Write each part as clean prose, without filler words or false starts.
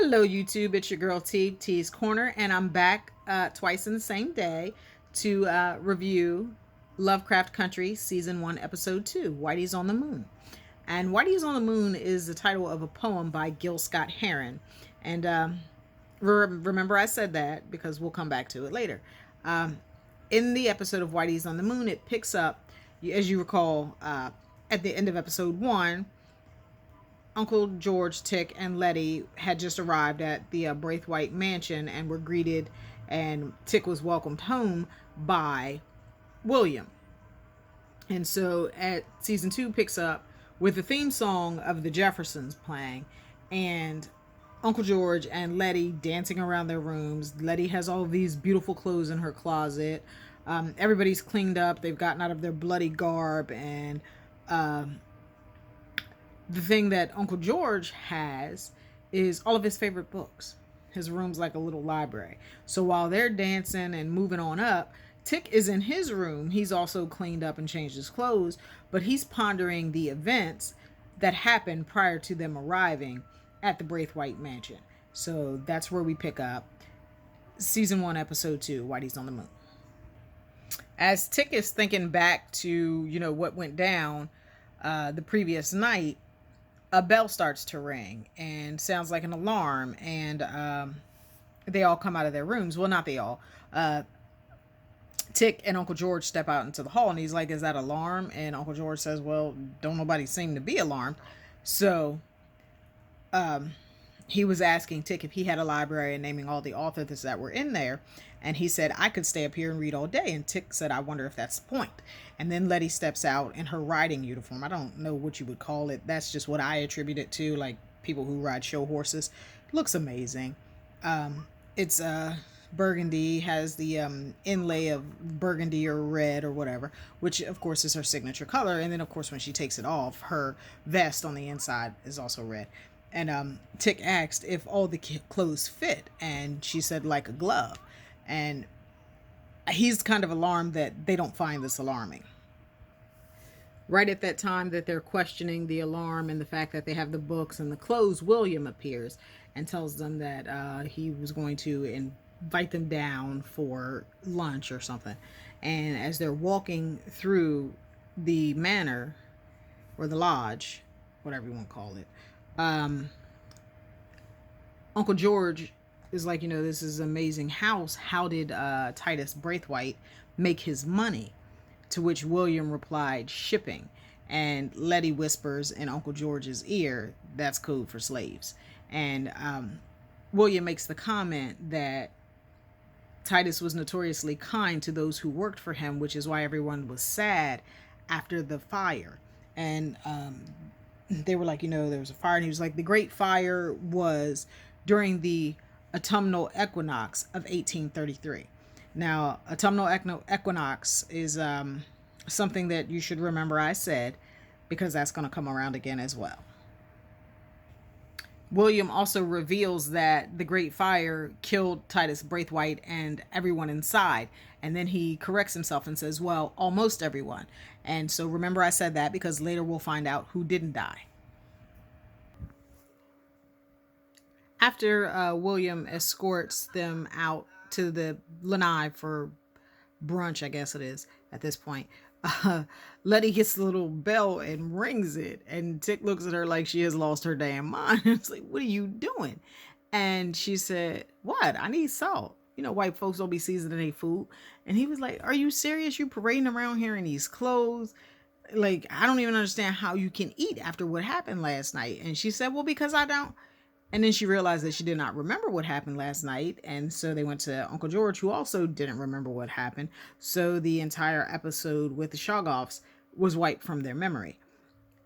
Hello, YouTube. It's your girl T, T's Corner, and I'm back twice in the same day to review Lovecraft Country Season 1, Episode 2, Whitey's on the Moon. And Whitey's on the Moon is the title of a poem by Gil Scott Heron. And remember, I said that because we'll come back to it later. In the episode of Whitey's on the Moon, it picks up, as you recall, at the end of Episode 1. Uncle George, Tick, and Letty had just arrived at the Braithwaite mansion and were greeted, and Tick was welcomed home by William. And so at season 2 picks up with the theme song of the Jeffersons playing, and Uncle George and Letty dancing around their rooms. Letty has all of these beautiful clothes in her closet. Everybody's cleaned up. They've gotten out of their bloody garb, and the thing that Uncle George has is all of his favorite books. His room's like a little library. So while they're dancing and moving on up, Tick is in his room. He's also cleaned up and changed his clothes, but he's pondering the events that happened prior to them arriving at the Braithwaite mansion. So that's where we pick up season 1, episode 2, Whitey's on the Moon. As Tick is thinking back to, what went down the previous night, a bell starts to ring and sounds like an alarm, and they all come out of their rooms. Well, not they all. Tick and Uncle George step out into the hall, and he's like, "Is that alarm?" And Uncle George says, "Well, don't nobody seem to be alarmed." So he was asking Tick if he had a library and naming all the authors that were in there. And he said, "I could stay up here and read all day." And Tick said, "I wonder if that's the point." And then Letty steps out in her riding uniform. I don't know what you would call it. That's just what I attribute it to, like people who ride show horses. Looks amazing. It's burgundy, has the inlay of burgundy or red or whatever, which of course is her signature color. And then of course when she takes it off, her vest on the inside is also red. And Tick asked if all the clothes fit, and she said like a glove. And he's kind of alarmed that they don't find this alarming. Right at that time that they're questioning the alarm and the fact that they have the books and the clothes, William appears and tells them that he was going to invite them down for lunch or something. And as they're walking through the manor or the lodge, whatever you want to call it, Uncle George is like, this is an amazing house. How did Titus Braithwaite make his money? To which William replied, shipping. And Letty whispers in Uncle George's ear, that's code for slaves. And William makes the comment that Titus was notoriously kind to those who worked for him, which is why everyone was sad after the fire. And they were like, there was a fire. And he was like, the Great Fire was during the autumnal equinox of 1833. Now, autumnal equinox is something that you should remember I said, because that's going to come around again as well. William also reveals that the Great Fire killed Titus Braithwaite and everyone inside. And then he corrects himself and says, well, almost everyone. And so remember I said that because later we'll find out who didn't die. After William escorts them out to the lanai for brunch, I guess it is at this point, Letty gets the little bell and rings it. And Tick looks at her like she has lost her damn mind. It's like, what are you doing? And she said, what? I need salt. White folks don't be seasoning their food. And he was like, are you serious? You parading around here in these clothes? Like, I don't even understand how you can eat after what happened last night. And she said, well, because I don't. And then she realized that she did not remember what happened last night. And so they went to Uncle George, who also didn't remember what happened. So the entire episode with the Shoggoffs was wiped from their memory.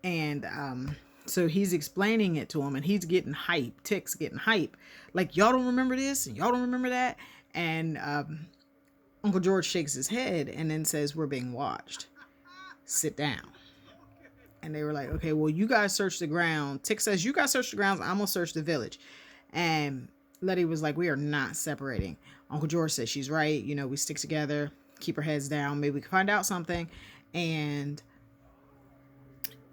And so he's explaining it to him, and he's getting hype. Tick's getting hype. Like, y'all don't remember this and y'all don't remember that. And Uncle George shakes his head and then says, we're being watched. Sit down. And they were like, okay, well, you guys search the ground. Tick says, you guys search the grounds. I'm going to search the village. And Letty was like, we are not separating. Uncle George says, she's right. We stick together, keep our heads down. Maybe we can find out something. And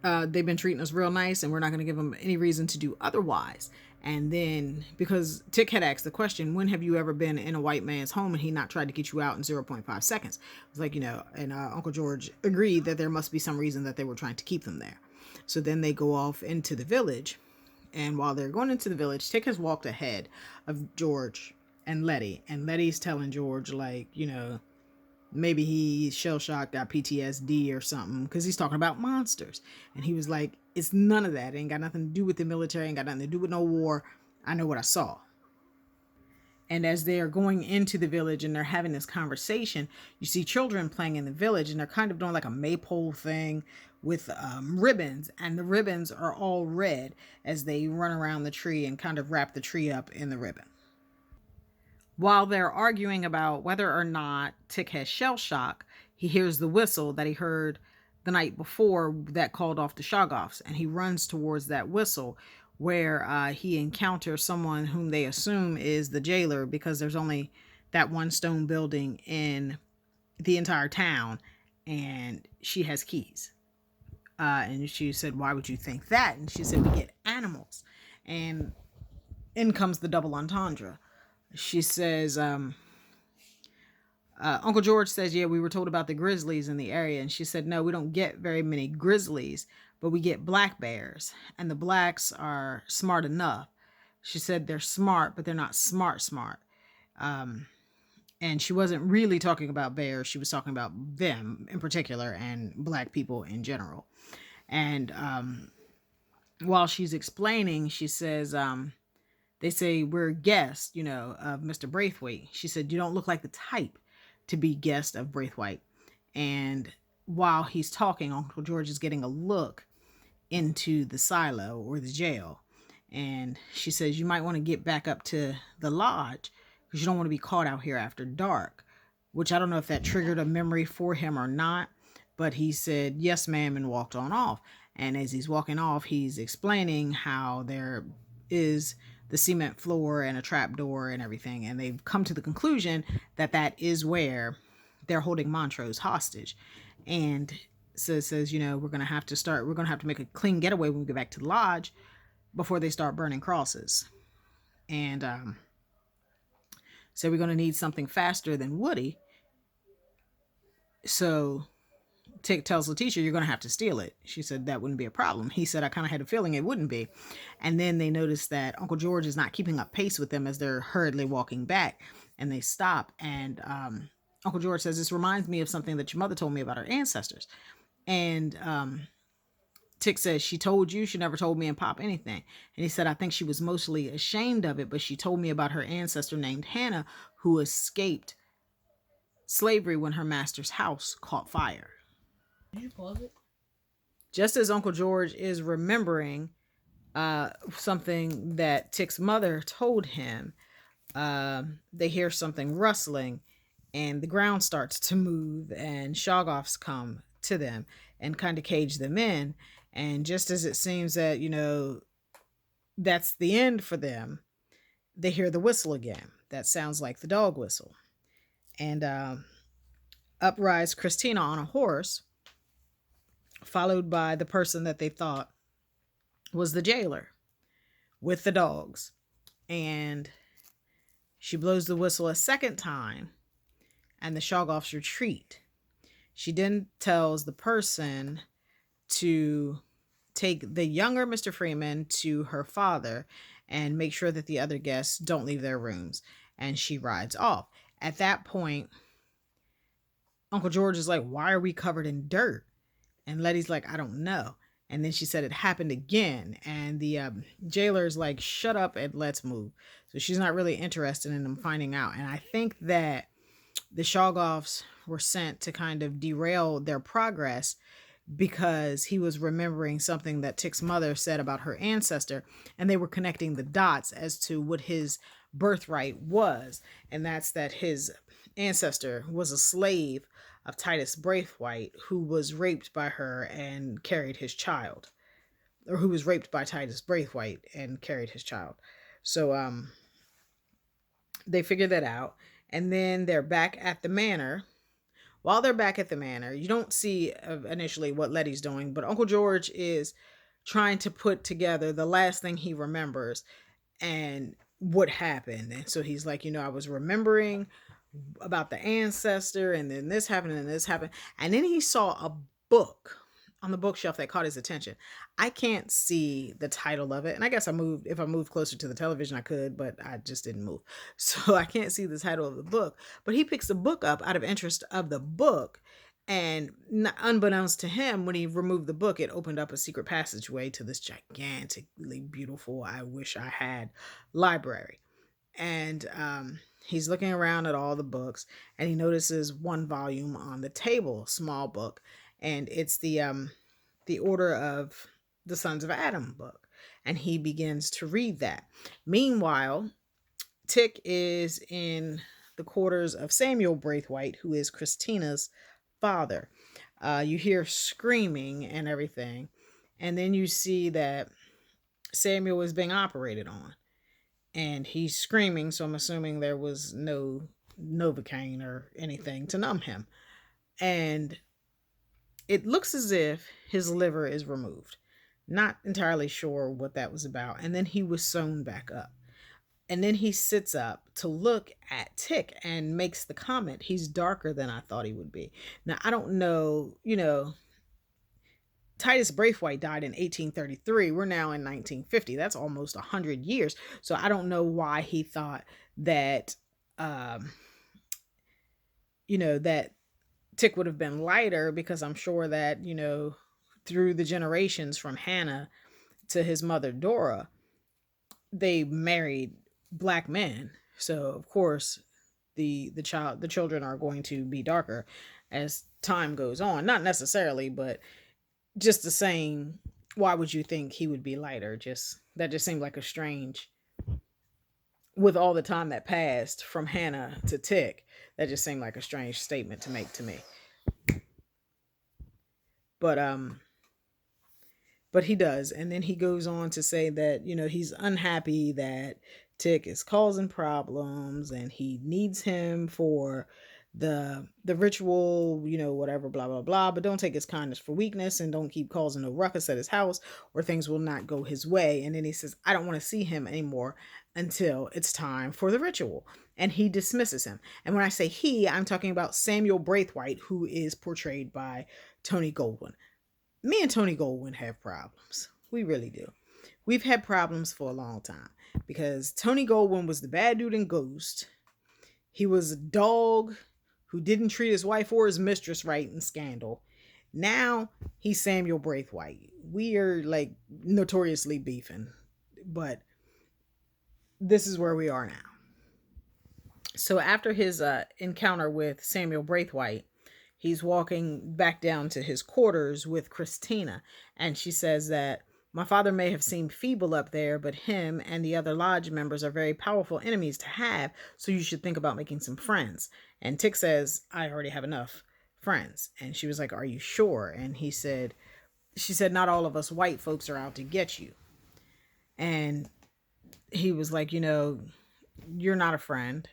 they've been treating us real nice, and we're not going to give them any reason to do otherwise. And then, because Tick had asked the question, when have you ever been in a white man's home and he not tried to get you out in 0.5 seconds? It's like, and Uncle George agreed that there must be some reason that they were trying to keep them there. So then they go off into the village. And while they're going into the village, Tick has walked ahead of George and Letty. And Letty's telling George, like, maybe he's shell shocked, got PTSD or something, because he's talking about monsters. And he was like, it's none of that. It ain't got nothing to do with the military, ain't got nothing to do with no war. I know what I saw. And as they're going into the village and they're having this conversation, you see children playing in the village, and they're kind of doing like a maypole thing with ribbons. And the ribbons are all red as they run around the tree and kind of wrap the tree up in the ribbon. While they're arguing about whether or not Tick has shell shock, he hears the whistle that he heard the night before that called off the Shoggoths, and he runs towards that whistle, where he encounters someone whom they assume is the jailer, because there's only that one stone building in the entire town, and she has keys. And she said, why would you think that? And she said, we get animals. And in comes the double entendre. She says, Uncle George says, yeah, we were told about the grizzlies in the area. And she said, no, we don't get very many grizzlies, but we get black bears. And the blacks are smart enough. She said they're smart, but they're not smart. And she wasn't really talking about bears. She was talking about them in particular and black people in general. And while she's explaining, she says, they say we're guests, of Mr. Braithwaite. She said, you don't look like the type to be guest of Braithwaite. And while he's talking, Uncle George is getting a look into the silo or the jail. And she says, you might want to get back up to the lodge because you don't want to be caught out here after dark, which I don't know if that triggered a memory for him or not. But he said, yes, ma'am, and walked on off. And as he's walking off, he's explaining how there is the cement floor and a trap door and everything. And they've come to the conclusion that that is where they're holding Montrose hostage. And so it says, we're going to have to make a clean getaway when we get back to the lodge before they start burning crosses. And so we're going to need something faster than Woody. So Tick tells Letitia, you're going to have to steal it. She said that wouldn't be a problem. He said, I kind of had a feeling it wouldn't be. And then they notice that Uncle George is not keeping up pace with them as they're hurriedly walking back. And they stop. And Uncle George says, this reminds me of something that your mother told me about her ancestors. And Tick says, she told you? She never told me and Pop anything. And he said, I think she was mostly ashamed of it, but she told me about her ancestor named Hannah, who escaped slavery when her master's house caught fire. Did you pause it? Just as Uncle George is remembering something that Tick's mother told him, they hear something rustling and the ground starts to move and Shoggoths come to them and kind of cage them in. And just as it seems that, that's the end for them, they hear the whistle again. That sounds like the dog whistle. And up rides Christina on a horse, followed by the person that they thought was the jailer with the dogs. And she blows the whistle a second time and the Shoggoths retreat. She then tells the person to take the younger Mr. Freeman to her father and make sure that the other guests don't leave their rooms. And she rides off. At that point, Uncle George is like, why are we covered in dirt? And Letty's like, I don't know. And then she said it happened again. And the jailer's like, shut up and let's move. So she's not really interested in them finding out. And I think that the Shoggoths were sent to kind of derail their progress because he was remembering something that Tick's mother said about her ancestor. And they were connecting the dots as to what his birthright was. And that's that his ancestor was a slave of Titus Braithwaite, who was raped by her and carried his child, or who was raped by Titus Braithwaite and carried his child. So they figured that out, and then they're back at the manor. While they're back at the manor, you don't see initially what Letty's doing, but Uncle George is trying to put together the last thing he remembers, and what happened. And so he's like, I was remembering about the ancestor, and then this happened, and this happened. And then he saw a book on the bookshelf that caught his attention. I can't see the title of it. And I guess if I moved closer to the television, I could, but I just didn't move. So I can't see the title of the book. But he picks the book up out of interest of the book. And unbeknownst to him, when he removed the book, it opened up a secret passageway to this gigantically beautiful, I wish I had, library. And he's looking around at all the books, and he notices one volume on the table, a small book, and it's the Order of the Sons of Adam book. And he begins to read that. Meanwhile, Tick is in the quarters of Samuel Braithwaite, who is Christina's father. You hear screaming and everything, and then you see that Samuel is being operated on, and he's screaming. So I'm assuming there was no Novocaine or anything to numb him, and it looks as if his liver is removed. Not entirely sure what that was about. And then he was sewn back up. And then he sits up to look at Tick and makes the comment, he's darker than I thought he would be. Now, I don't know, Titus Braithwaite died in 1833. We're now in 1950. That's almost 100 years. So I don't know why he thought that, that Tick would have been lighter, because I'm sure that, through the generations from Hannah to his mother Dora, they married black men. So of course the children are going to be darker as time goes on. Not necessarily, but just the same, why would you think he would be lighter? That just seemed like a strange, with all the time that passed from Hannah to Tick, that just seemed like a strange statement to make to me. But he does. And then he goes on to say that, he's unhappy that Tick is causing problems, and he needs him for the ritual, whatever, blah, blah, blah. But don't take his kindness for weakness, and don't keep causing a ruckus at his house, or things will not go his way. And then he says, I don't want to see him anymore until it's time for the ritual. And he dismisses him. And when I say he, I'm talking about Samuel Braithwaite, who is portrayed by Tony Goldwyn. Me and Tony Goldwyn have problems. We really do. We've had problems for a long time, because Tony Goldwyn was the bad dude in Ghost. He was a dog who didn't treat his wife or his mistress right in Scandal. Now he's Samuel Braithwaite. We are like notoriously beefing, but this is where we are now. So after his encounter with Samuel Braithwaite, he's walking back down to his quarters with Christina, and she says that my father may have seemed feeble up there, but him and the other lodge members are very powerful enemies to have, so you should think about making some friends. And Tick says, I already have enough friends. And she was like, are you sure? And she said, not all of us white folks are out to get you. And he was like, you're not a friend.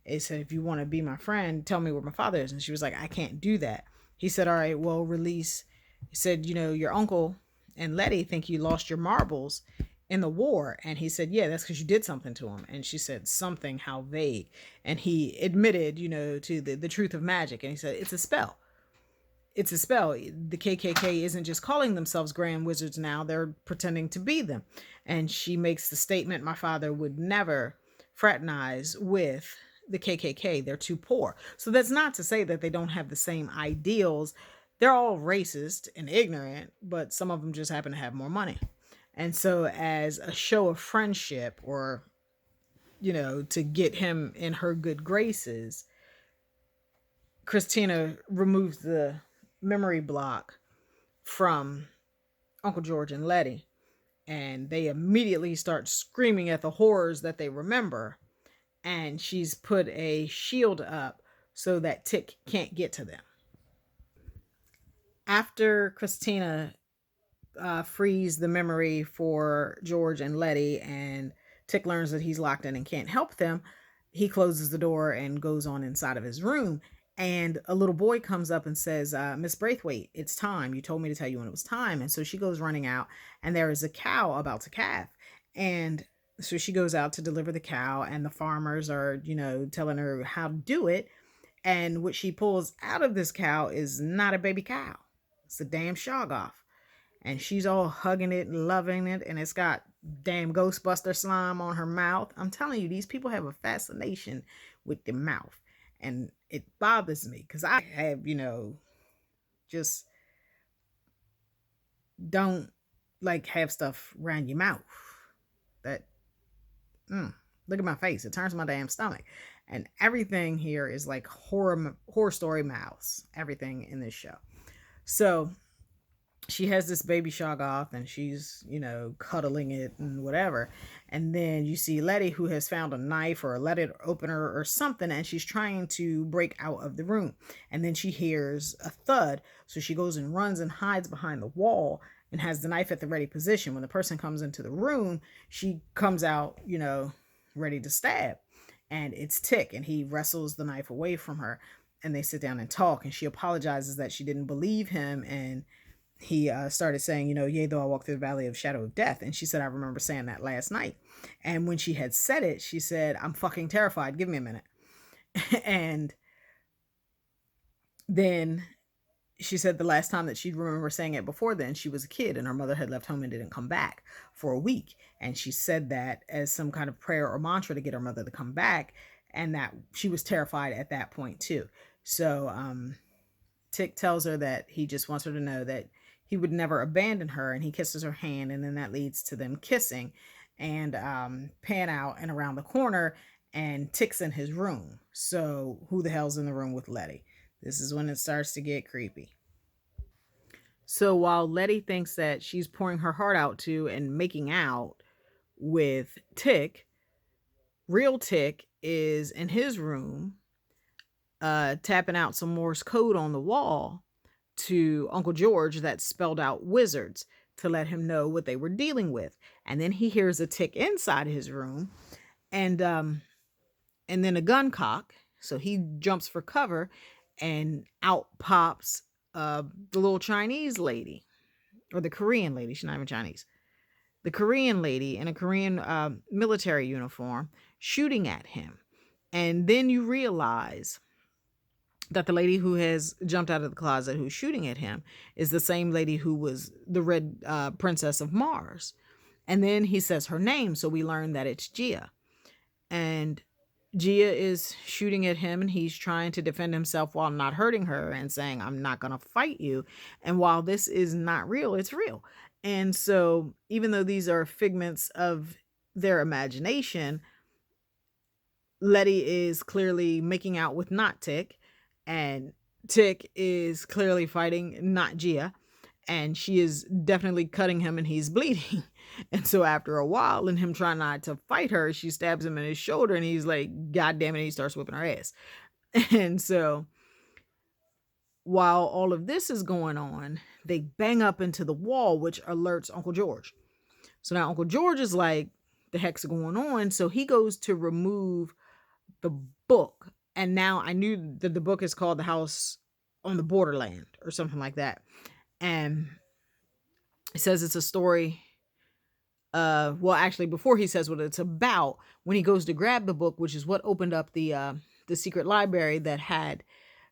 He said, if you want to be my friend, tell me where my father is. And she was like, I can't do that. He said, all right, well, release. He said, your uncle and Letty think you lost your marbles in the war. And he said, yeah, that's because you did something to him. And she said, something, how vague. And he admitted, to the truth of magic. And he said, it's a spell. It's a spell. The KKK isn't just calling themselves Grand Wizards now. They're pretending to be them. And she makes the statement, my father would never fraternize with the KKK. They're too poor. So that's not to say that they don't have the same ideals. They're all racist and ignorant, but some of them just happen to have more money. And so as a show of friendship, or, to get him in her good graces, Christina removes the memory block from Uncle George and Letty, and they immediately start screaming at the horrors that they remember. And she's put a shield up so that Tick can't get to them. After Christina frees the memory for George and Letty, and Tick learns that he's locked in and can't help them, he closes the door and goes on inside of his room. And a little boy comes up and says, Miss Braithwaite, it's time. You told me to tell you when it was time. And so she goes running out, and there is a cow about to calve. And So she goes out to deliver the cow, and the farmers are, telling her how to do it. And what she pulls out of this cow is not a baby cow. It's a damn shoggoth. And she's all hugging it and loving it. And it's got damn Ghostbuster slime on her mouth. I'm telling you, these people have a fascination with the mouth. And it bothers me because I have, just don't like have stuff around your mouth. That, look at my face. It turns my damn stomach. And everything here is like horror story mouths. Everything in this show. So she has this baby shoggoth and she's, cuddling it and whatever. And then you see Letty, who has found a knife or a letter opener or something, and she's trying to break out of the room. And then she hears a thud. So she goes and runs and hides behind the wall and has the knife at the ready position. When the person comes into the room, she comes out, ready to stab. And it's Tick, and he wrestles the knife away from her. And they sit down and talk, and she apologizes that she didn't believe him. And he started saying, yea, though I walk through the valley of shadow of death. And she said, I remember saying that last night. And when she had said it, she said, I'm fucking terrified. Give me a minute. And then she said the last time that she'd remember saying it before then, she was a kid and her mother had left home and didn't come back for a week. And she said that as some kind of prayer or mantra to get her mother to come back. And that she was terrified at that point too. So Tick tells her that he just wants her to know that he would never abandon her, and he kisses her hand, and then that leads to them kissing and pan out and around the corner, and Tick's in his room. So who the hell's in the room with Letty? This is when it starts to get creepy. So while Letty thinks that she's pouring her heart out to and making out with Tick, real Tick is in his room tapping out some Morse code on the wall to Uncle George that spelled out wizards to let him know what they were dealing with. And then he hears a tick inside his room, and then a gun cock. So he jumps for cover, and out pops the little Chinese lady, or the Korean lady. She's not even Chinese. The Korean lady in a Korean military uniform shooting at him. And then you realize that the lady who has jumped out of the closet who's shooting at him is the same lady who was the Red Princess of Mars. And then he says her name, so we learn that it's Gia. And Gia is shooting at him, and he's trying to defend himself while not hurting her and saying, I'm not going to fight you. And while this is not real, it's real. And so even though these are figments of their imagination, Letty is clearly making out with not Tick, and Tick is clearly fighting not Gia, and she is definitely cutting him and he's bleeding. And so after a while, and him trying not to fight her, she stabs him in his shoulder, and he's like, God damn it, and he starts whipping her ass. And so while all of this is going on, they bang up into the wall, which alerts Uncle George. So now Uncle George is like, the heck's going on? So he goes to remove the book. And now I knew that the book is called The House on the Borderland or something like that. And it says it's a story. Well, actually, before he says what it's about, when he goes to grab the book, which is what opened up the secret library that had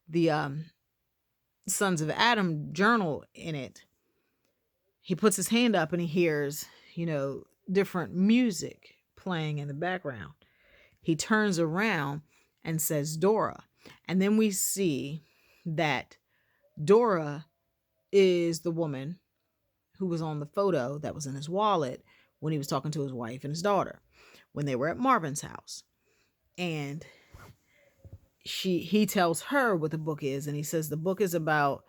the Sons of Adam journal in it, he puts his hand up and he hears, different music playing in the background. He turns around and says Dora. And then we see that Dora is the woman who was on the photo that was in his wallet when he was talking to his wife and his daughter when they were at Marvin's house. And he tells her what the book is, and he says the book is about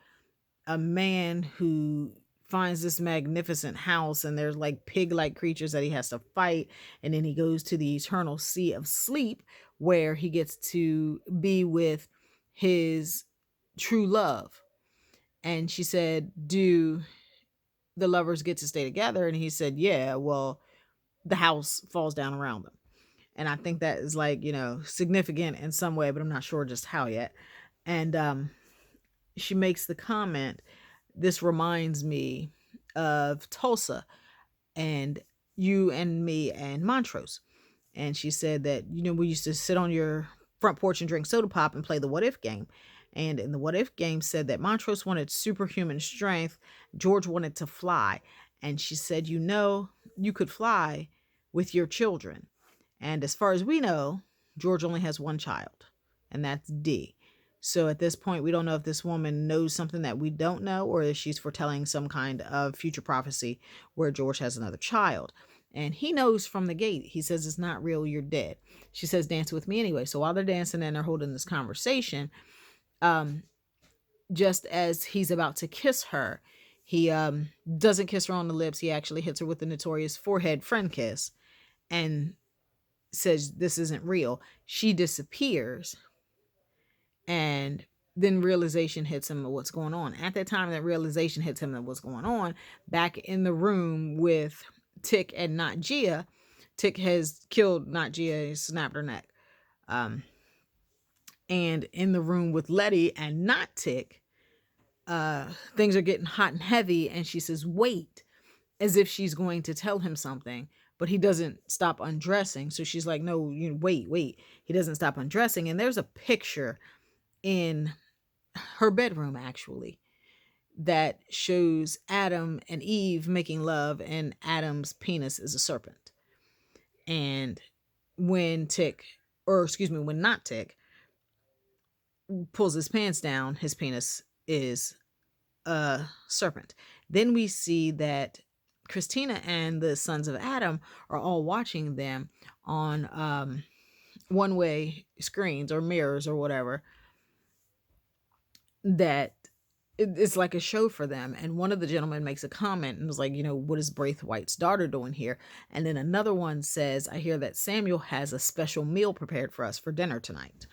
a man who finds this magnificent house, and there's like pig-like creatures that he has to fight, and then he goes to the eternal sea of sleep where he gets to be with his true love. And she said, do the lovers get to stay together? And he said, yeah, well, the house falls down around them. And I think that is like, significant in some way, but I'm not sure just how yet. And she makes the comment, this reminds me of Tulsa. And you and me and Montrose. And she said that, we used to sit on your front porch and drink soda pop and play the what if game. And in the what if game said that Montrose wanted superhuman strength, George wanted to fly. And she said, you could fly with your children. And as far as we know, George only has one child, and that's D. So at this point, we don't know if this woman knows something that we don't know, or if she's foretelling some kind of future prophecy where George has another child. And he knows from the gate. He says, it's not real, you're dead. She says, dance with me anyway. So while they're dancing and they're holding this conversation, just as he's about to kiss her, he doesn't kiss her on the lips. He actually hits her with the notorious forehead friend kiss and says, this isn't real. She disappears. And then realization hits him of what's going on. At that time that realization hits him of what's going on, back in the room with Tick and Not Gia, Tick has killed Not Gia, he snapped her neck. And in the room with Letty and Not Tick, things are getting hot and heavy, and she says, wait, as if she's going to tell him something, but he doesn't stop undressing. So she's like, no, wait. He doesn't stop undressing. And there's a picture in her bedroom, actually, that shows Adam and Eve making love, and Adam's penis is a serpent. And when Not Tick pulls his pants down, his penis is a serpent. Then we see that Christina and the sons of Adam are all watching them on one-way screens or mirrors or whatever, that it's like a show for them. And one of the gentlemen makes a comment and was like, what is Braithwaite's daughter doing here? And then another one says, I hear that Samuel has a special meal prepared for us for dinner tonight.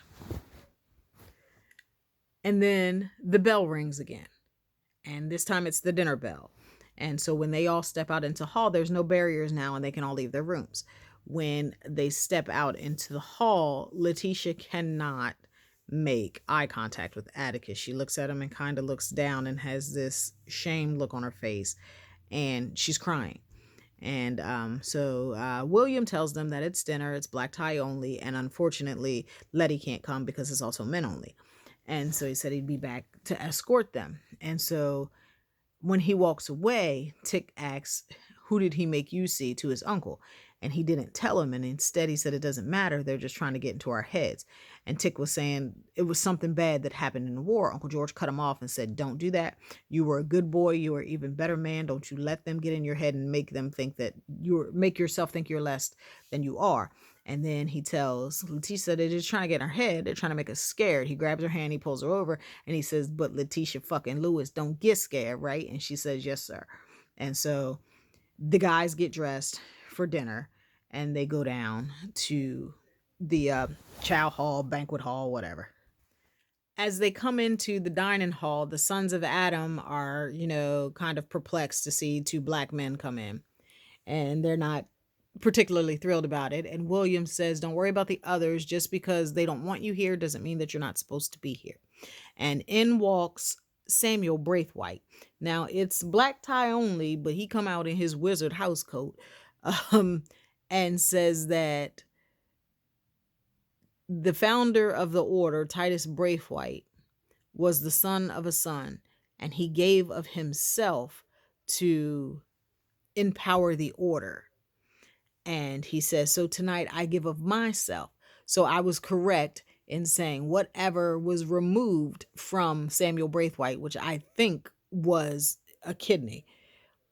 And then the bell rings again. And this time it's the dinner bell. And so when they all step out into hall, there's no barriers now, and they can all leave their rooms. When they step out into the hall, Letitia cannot make eye contact with Atticus. She looks at him and kind of looks down and has this shamed look on her face, and she's crying. And so William tells them that it's dinner, it's black tie only, and unfortunately Letty can't come because it's also men only. And so he said he'd be back to escort them. And so when he walks away, Tick asks, who did he make you see, to his uncle? And he didn't tell him. And instead he said, it doesn't matter. They're just trying to get into our heads. And Tick was saying it was something bad that happened in the war. Uncle George cut him off and said, don't do that. You were a good boy. You were an even better man. Don't you let them get in your head and make yourself think you're less than you are. And then he tells Letitia, they're just trying to get in her head. They're trying to make us scared. He grabs her hand, he pulls her over, and he says, but Letitia fucking Lewis, don't get scared, right? And she says, yes, sir. And so the guys get dressed for dinner, and they go down to the chow hall, banquet hall, whatever. As they come into the dining hall, the sons of Adam are, kind of perplexed to see two black men come in. And they're not particularly thrilled about it. And William says, don't worry about the others. Just because they don't want you here doesn't mean that you're not supposed to be here. And in walks Samuel Braithwaite. Now it's black tie only, but he come out in his wizard house coat and says that the founder of the order, Titus Braithwaite, was the son of a son, and he gave of himself to empower the order. And he says, so tonight I give of myself. So I was correct in saying whatever was removed from Samuel Braithwaite, which I think was a kidney,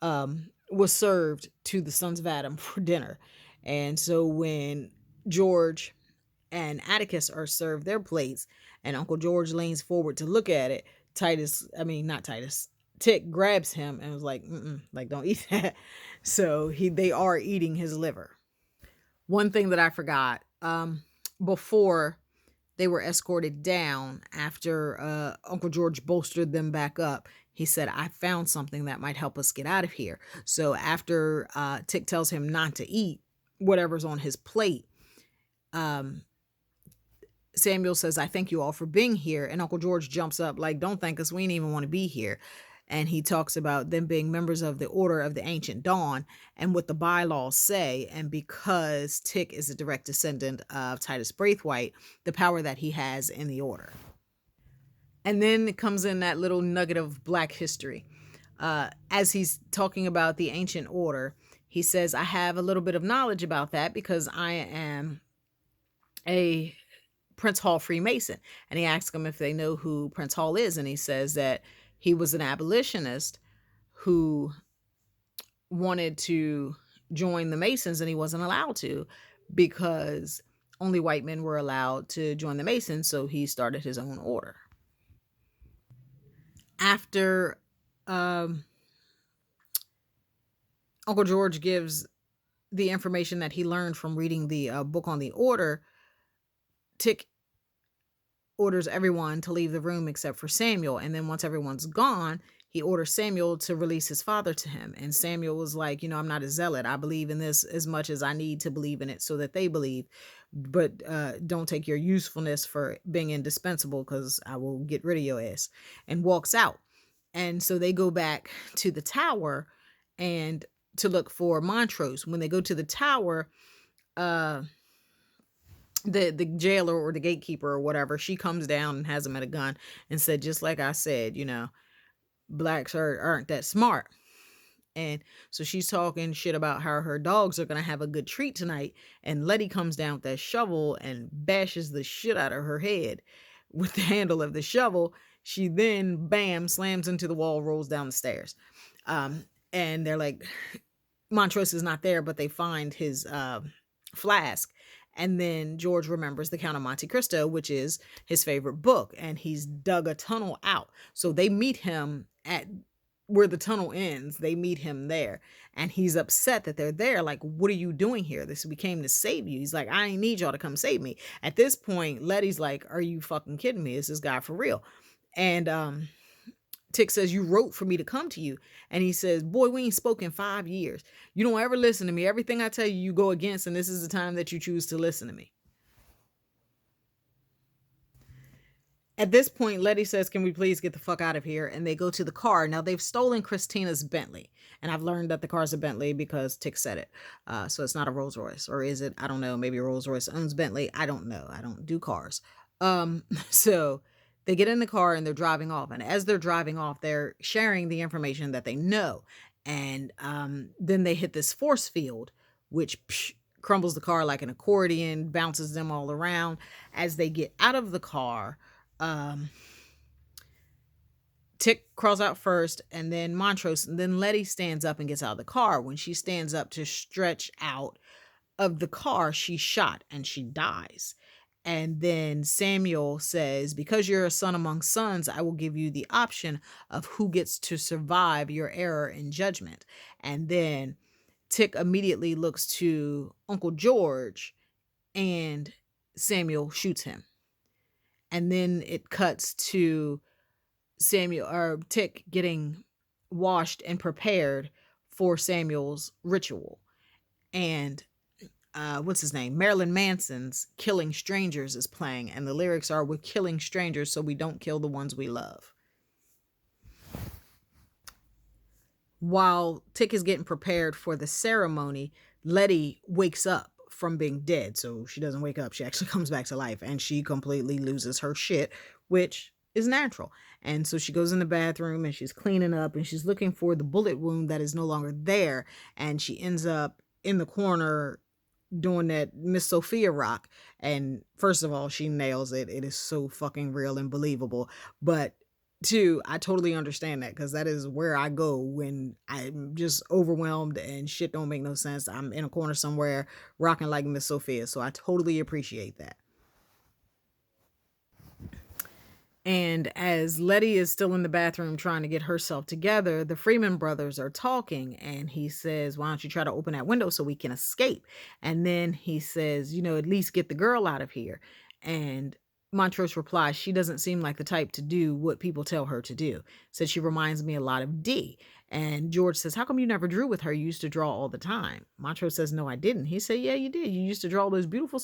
was served to the sons of Adam for dinner. And so when George and Atticus are served their plates and Uncle George leans forward to look at it, Tick grabs him and was like, don't eat that. So they are eating his liver. One thing that I forgot, before they were escorted down, after Uncle George bolstered them back up, he said, I found something that might help us get out of here. So after Tick tells him not to eat whatever's on his plate, Samuel says, I thank you all for being here. And Uncle George jumps up like, don't thank us. We ain't even want to be here. and he talks about them being members of the Order of the Ancient Dawn and what the bylaws say. And because Tick is a direct descendant of Titus Braithwaite, the power that he has in the Order. And then it comes in that little nugget of Black history. As he's talking about the Ancient Order, he says, I have a little bit of knowledge about that because I am a Prince Hall Freemason. And he asks them if they know who Prince Hall is. And he says that he was an abolitionist who wanted to join the Masons and he wasn't allowed to because only white men were allowed to join the Masons. So he started his own order. After Uncle George gives the information that he learned from reading the book on the order, Tick orders everyone to leave the room except for Samuel. And then once everyone's gone, he orders Samuel to release his father to him. And Samuel was like, I'm not a zealot. I believe in this as much as I need to believe in it so that they believe. But don't take your usefulness for being indispensable because I will get rid of your ass. And walks out. And so they go back to the tower and to look for Montrose. When they go to the tower, the jailer or the gatekeeper or whatever, she comes down and has him at a gun and said, just like I said, blacks aren't that smart. And so she's talking shit about how her dogs are going to have a good treat tonight. And Letty comes down with that shovel and bashes the shit out of her head with the handle of the shovel. She then, bam, slams into the wall, rolls down the stairs. And they're like, Montrose is not there, but they find his flask. And then George remembers The Count of Monte Cristo, which is his favorite book. And he's dug a tunnel out. So they meet him at where the tunnel ends. They meet him there. And he's upset that they're there. Like, what are you doing here? We came to save you. He's like, I ain't need y'all to come save me. At this point, Letty's like, are you fucking kidding me? Is this guy for real? And Tick says, you wrote for me to come to you. And he says, boy, we ain't spoken 5 years. You don't ever listen to me. Everything I tell you, you go against. And this is the time that you choose to listen to me. At this point, Letty says, can we please get the fuck out of here? And they go to the car. Now, they've stolen Christina's Bentley. And I've learned that the car's a Bentley because Tick said it. So it's not a Rolls Royce. Or is it? I don't know. Maybe Rolls Royce owns Bentley. I don't know. I don't do cars. So they get in the car and they're driving off. And as they're driving off, they're sharing the information that they know. And then they hit this force field, which crumbles the car like an accordion, bounces them all around. As they get out of the car, Tick crawls out first, and then Montrose, and then Letty stands up and gets out of the car. When she stands up to stretch out of the car, she's shot and she dies. And then Samuel says, because you're a son among sons, I will give you the option of who gets to survive your error in judgment. And then Tick immediately looks to Uncle George and Samuel shoots him. And then it cuts to Tick getting washed and prepared for Samuel's ritual. And what's his name? Marilyn Manson's Killing Strangers is playing. And the lyrics are, we're killing strangers so we don't kill the ones we love. While Tick is getting prepared for the ceremony, Letty wakes up from being dead. So she doesn't wake up. She actually comes back to life. And she completely loses her shit, which is natural. And so she goes in the bathroom and she's cleaning up and she's looking for the bullet wound that is no longer there. And she ends up in the corner doing that Miss Sophia rock. And first of all, she nails it. It is so fucking real and believable. But two, I totally understand that because that is where I go when I'm just overwhelmed and shit don't make no sense. I'm in a corner somewhere rocking like Miss Sophia. So I totally appreciate that. And as Letty is still in the bathroom trying to get herself together, the Freeman brothers are talking. And he says, why don't you try to open that window so we can escape? And then he says, at least get the girl out of here. And Montrose replies, she doesn't seem like the type to do what people tell her to do. Said she reminds me a lot of Dee. And George says, how come you never drew with her? You used to draw all the time. Montrose says, no, I didn't. He said, yeah, you did. You used to draw those beautiful